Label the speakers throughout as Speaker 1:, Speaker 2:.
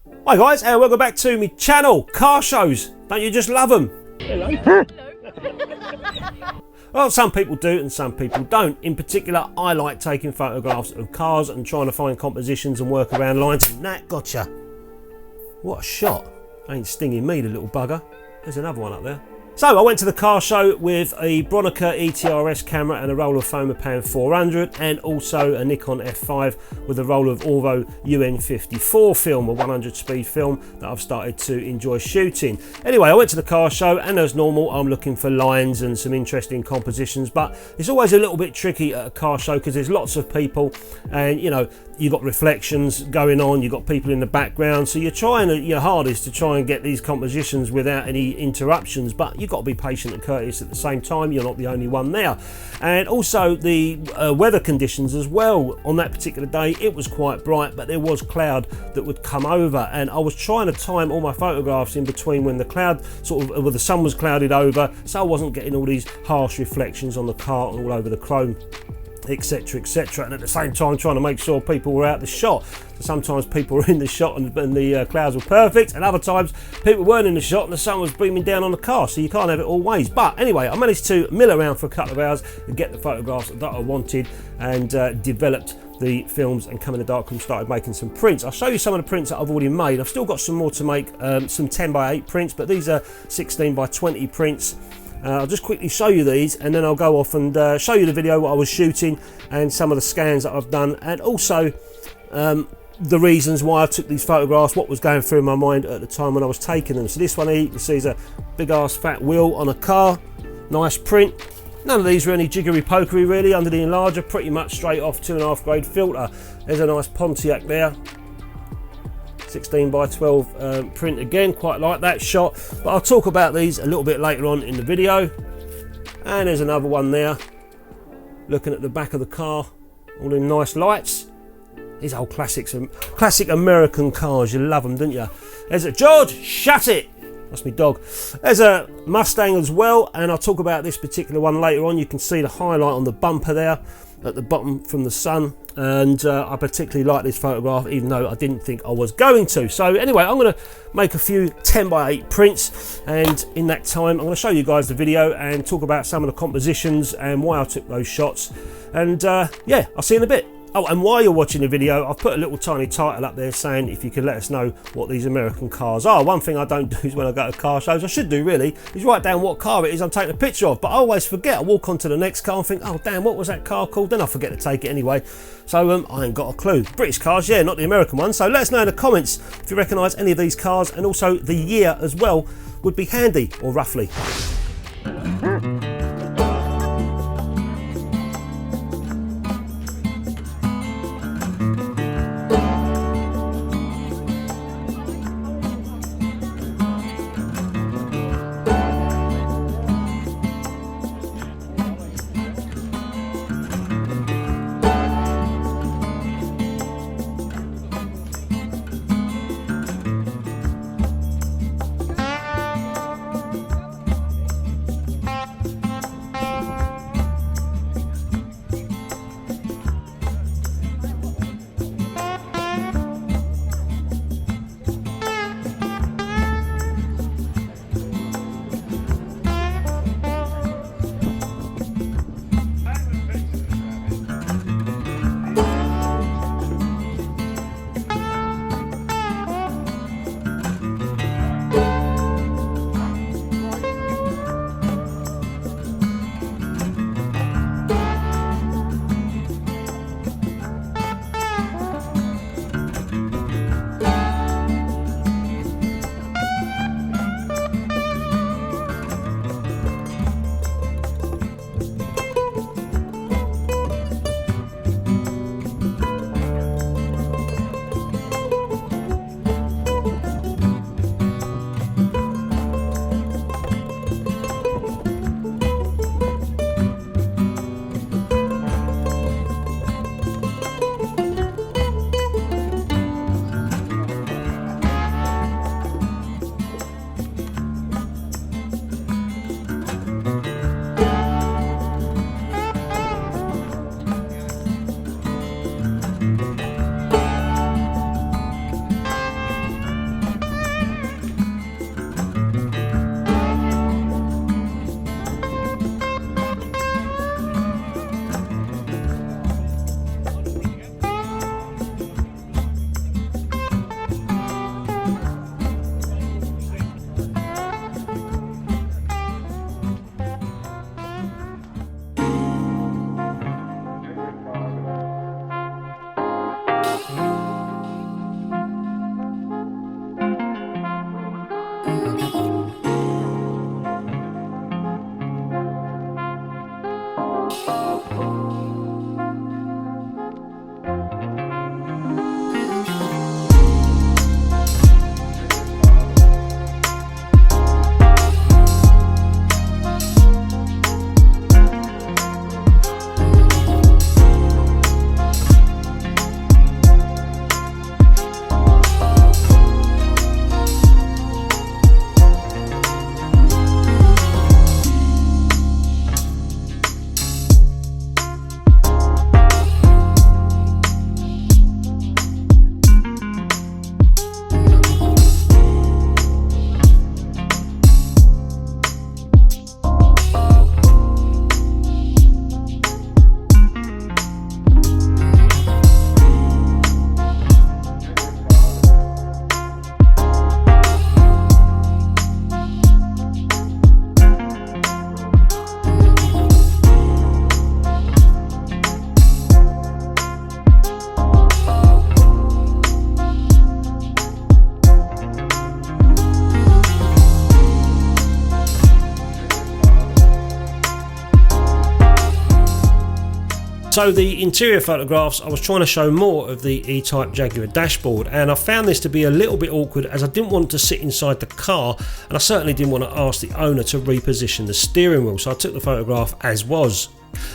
Speaker 1: Hi guys, and welcome back to my channel, Car Shows. Don't you just love them? Hello. Well, some people do and some people don't. In particular, I like taking photographs of cars and trying to find compositions and work around lines. And that gotcha. What a shot. Ain't stinging me, the little bugger. There's another one up there. So I went to the car show with a Bronica ETRS camera and a roll of Foma Pan 400, and also a Nikon F5 with a roll of Orwo UN54 film, a 100 speed film that I've started to enjoy shooting. Anyway, I went to the car show, and as normal I'm looking for lines and some interesting compositions, but it's always a little bit tricky at a car show because there's lots of people, and you know, you've got reflections going on, you've got people in the background, so you're trying your hardest to try and get these compositions without any interruptions, but you've got to be patient and courteous at the same time. You're not the only one there. And also the weather conditions as well. On that particular day it was quite bright, but there was cloud that would come over, and I was trying to time all my photographs in between when the cloud well, the sun was clouded over, so I wasn't getting all these harsh reflections on the car and all over the chrome, etc, etc, and at the same time trying to make sure people were out the shot. So sometimes people were in the shot and the clouds were perfect, and other times people weren't in the shot and the sun was beaming down on the car, so you can't have it all ways. But anyway, I managed to mill around for a couple of hours and get the photographs that I wanted, and developed the films and come in the darkroom, started making some prints. I'll show you some of the prints that I've already made. I've still got some more to make, some 10x8 prints, but these are 16x20 prints. I'll just quickly show you these, and then I'll go off and show you the video what I was shooting and some of the scans that I've done, and also the reasons why I took these photographs, what was going through my mind at the time when I was taking them. So this one here, you can see, is a big ass fat wheel on a car, nice print. None of these were any jiggery pokery really under the enlarger, pretty much straight off 2.5 grade filter. There's a nice Pontiac there, 16x12 print again, quite like that shot, but I'll talk about these a little bit later on in the video. And there's another one there, looking at the back of the car, all them nice lights. These old classics, classic American cars, you love them, don't you? There's a George, shut it! That's my dog. There's a Mustang as well, and I'll talk about this particular one later on. You can see the highlight on the bumper there at the bottom from the sun, and I particularly like this photograph, even though I didn't think I was going to. So anyway, I'm going to make a few 10x8 prints, and in that time I'm going to show you guys the video and talk about some of the compositions and why I took those shots, and yeah, I'll see you in a bit. Oh, and while you're watching the video, I've put a little tiny title up there saying if you could let us know what these American cars are. One thing I don't do is when I go to car shows, I should do really, is write down what car it is I'm taking a picture of, but I always forget. I walk on to the next car and think, oh damn, what was that car called? Then I forget to take it anyway. So I ain't got a clue. British cars, yeah, not the American ones. So let us know in the comments if you recognise any of these cars, and also the year as well would be handy, or roughly. So the interior photographs, I was trying to show more of the E-Type Jaguar dashboard, and I found this to be a little bit awkward as I didn't want to sit inside the car, and I certainly didn't want to ask the owner to reposition the steering wheel, so I took the photograph as was.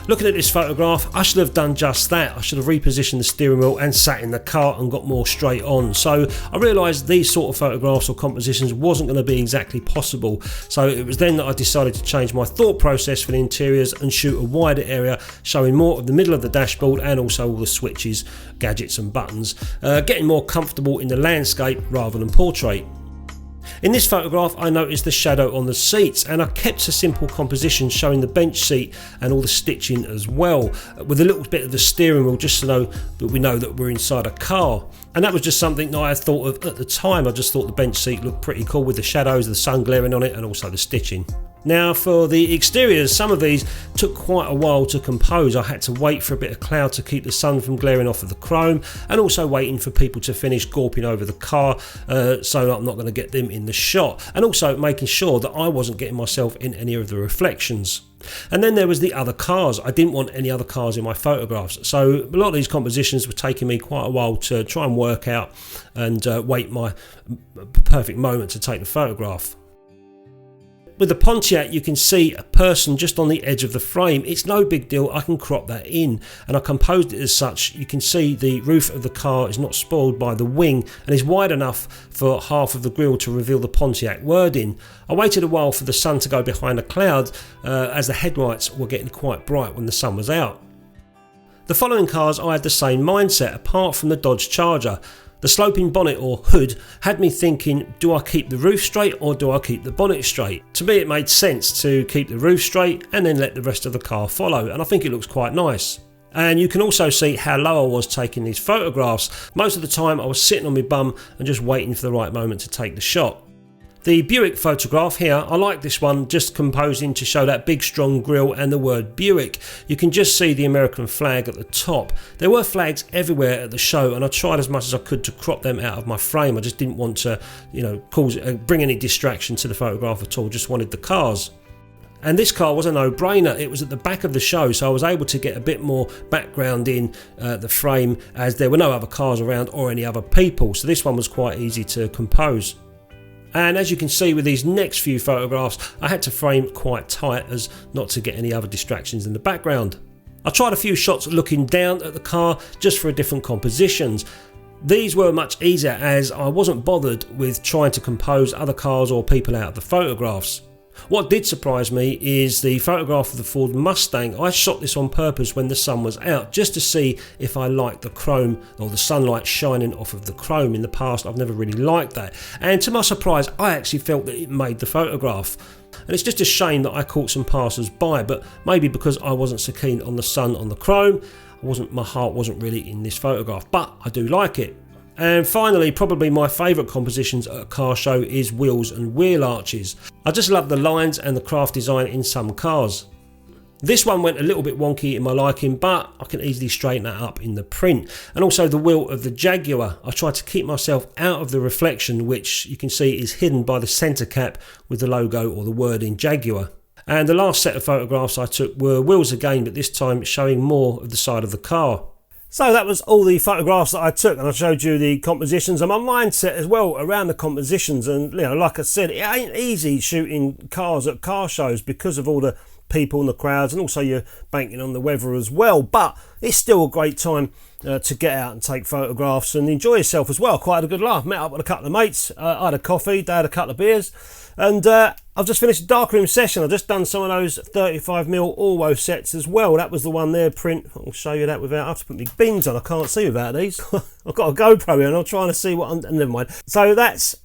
Speaker 1: Looking at this photograph, I should have done just that. I should have repositioned the steering wheel and sat in the car and got more straight on. So I realised these sort of photographs or compositions wasn't going to be exactly possible. So it was then that I decided to change my thought process for the interiors and shoot a wider area, showing more of the middle of the dashboard and also all the switches, gadgets and buttons, getting more comfortable in the landscape rather than portrait. In this photograph I noticed the shadow on the seats, and I kept a simple composition showing the bench seat and all the stitching as well, with a little bit of the steering wheel just to know that we know that we're inside a car. And that was just something that I thought of at the time. I just thought the bench seat looked pretty cool with the shadows, the sun glaring on it, and also the stitching. Now for the exteriors, some of these took quite a while to compose. I had to wait for a bit of cloud to keep the sun from glaring off of the chrome, and also waiting for people to finish gorping over the car so I'm not going to get them in the shot, and also making sure that I wasn't getting myself in any of the reflections. And then there was the other cars. I didn't want any other cars in my photographs, so a lot of these compositions were taking me quite a while to try and work out and wait my perfect moment to take the photograph. With the Pontiac you can see a person just on the edge of the frame. It's no big deal, I can crop that in, and I composed it as such. You can see the roof of the car is not spoiled by the wing and is wide enough for half of the grille to reveal the Pontiac wording. I waited a while for the sun to go behind a cloud as the headlights were getting quite bright when the sun was out. The following cars I had the same mindset, apart from the Dodge Charger. The sloping bonnet or hood had me thinking, do I keep the roof straight or do I keep the bonnet straight? To me it made sense to keep the roof straight and then let the rest of the car follow, and I think it looks quite nice. And you can also see how low I was taking these photographs. Most of the time I was sitting on my bum and just waiting for the right moment to take the shot. The Buick photograph here, I like this one, just composing to show that big strong grille and the word Buick. You can just see the American flag at the top. There were flags everywhere at the show, and I tried as much as I could to crop them out of my frame. I just didn't want to, bring any distraction to the photograph at all, just wanted the cars. And this car was a no-brainer. It was at the back of the show, so I was able to get a bit more background in the frame as there were no other cars around or any other people, so this one was quite easy to compose. And as you can see with these next few photographs, I had to frame quite tight as not to get any other distractions in the background. I tried a few shots looking down at the car just for different compositions. These were much easier as I wasn't bothered with trying to compose other cars or people out of the photographs. What did surprise me is the photograph of the Ford Mustang. I shot this on purpose when the sun was out just to see if I liked the chrome or the sunlight shining off of the chrome. In the past I've never really liked that, and to my surprise I actually felt that it made the photograph. And it's just a shame that I caught some passers-by, but maybe because I wasn't so keen on the sun on the chrome, my heart wasn't really in this photograph, but I do like it. And finally, probably my favourite compositions at a car show is wheels and wheel arches. I just love the lines and the craft design in some cars. This one went a little bit wonky in my liking, but I can easily straighten that up in the print. And also the wheel of the Jaguar. I tried to keep myself out of the reflection, which you can see is hidden by the centre cap with the logo or the wording Jaguar. And the last set of photographs I took were wheels again, but this time showing more of the side of the car. So that was all the photographs that I took, and I showed you the compositions and my mindset as well around the compositions. And like I said, it ain't easy shooting cars at car shows because of all the people and the crowds, and also you're banking on the weather as well, but it's still a great time to get out and take photographs and enjoy yourself as well. Quite had a good laugh, met up with a couple of mates, I had a coffee, they had a couple of beers, and I've just finished a darkroom session. I've just done some of those 35mm Orwo sets as well. That was the one there, print. I'll show you that without, I have to put my bins on, I can't see without these. I've got a GoPro here and I'm trying to see never mind. So that's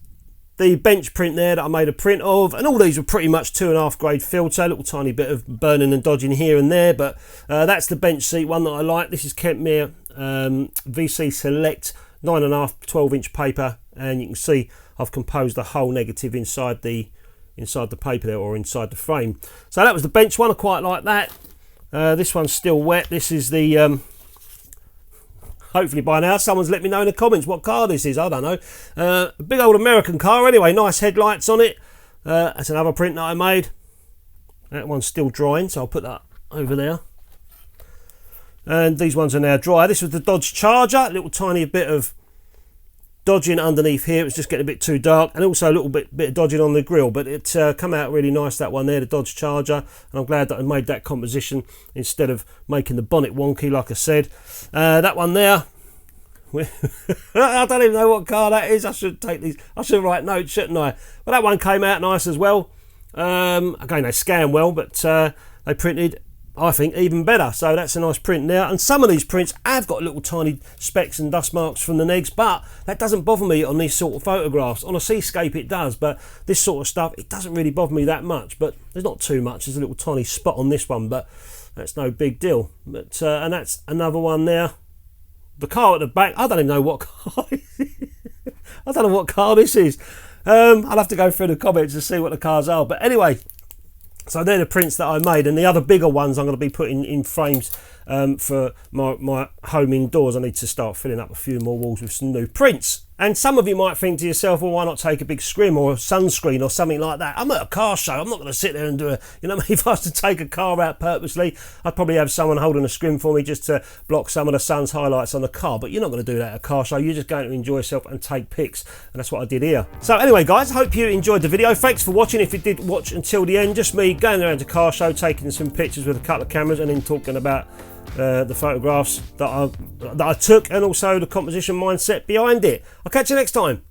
Speaker 1: the bench print there that I made a print of, and all these were pretty much 2.5 grade filter, a little tiny bit of burning and dodging here and there, but that's the bench seat one that I like. This is Kentmere VC Select 9.5 12-inch paper, and you can see I've composed the whole negative inside the paper there, or inside the frame. So that was the bench one. I quite like that. This one's still wet. This is the hopefully by now someone's let me know in the comments what car this is. I don't know. A big old American car anyway. Nice headlights on it. That's another print that I made. That one's still drying, so I'll put that over there. And these ones are now dry. This was the Dodge Charger, a little tiny bit of dodging underneath here. It was just getting a bit too dark, and also a little bit of dodging on the grill, but it come out really nice, that one there, the Dodge Charger, and I'm glad that I made that composition instead of making the bonnet wonky like I said. That one there, I don't even know what car that is. I should take these, I should write notes, shouldn't I? But that one came out nice as well. Again, they scan well, but they printed, I think, even better. So that's a nice print there. And some of these prints have got little tiny specks and dust marks from the negs, but that doesn't bother me on these sort of photographs. On a seascape it does, but this sort of stuff, it doesn't really bother me that much. But there's not too much. There's a little tiny spot on this one, but that's no big deal. But and that's another one there. The car at the back, I don't even know what car I don't know what car this is. I'll have to go through the comments to see what the cars are. But anyway, so they're the prints that I made, and the other bigger ones I'm going to be putting in frames for my home indoors. I need to start filling up a few more walls with some new prints. And some of you might think to yourself, well, why not take a big scrim or a sunscreen or something like that? I'm at a car show. I'm not going to sit there and do a, you know, if I was to take a car out purposely, I'd probably have someone holding a scrim for me just to block some of the sun's highlights on the car. But you're not going to do that at a car show. You're just going to enjoy yourself and take pics. And that's what I did here. So anyway, guys, I hope you enjoyed the video. Thanks for watching. If you did watch until the end, just me going around to car show, taking some pictures with a couple of cameras, and then talking about the photographs that I took, and also the composition mindset behind it. I'll catch you next time.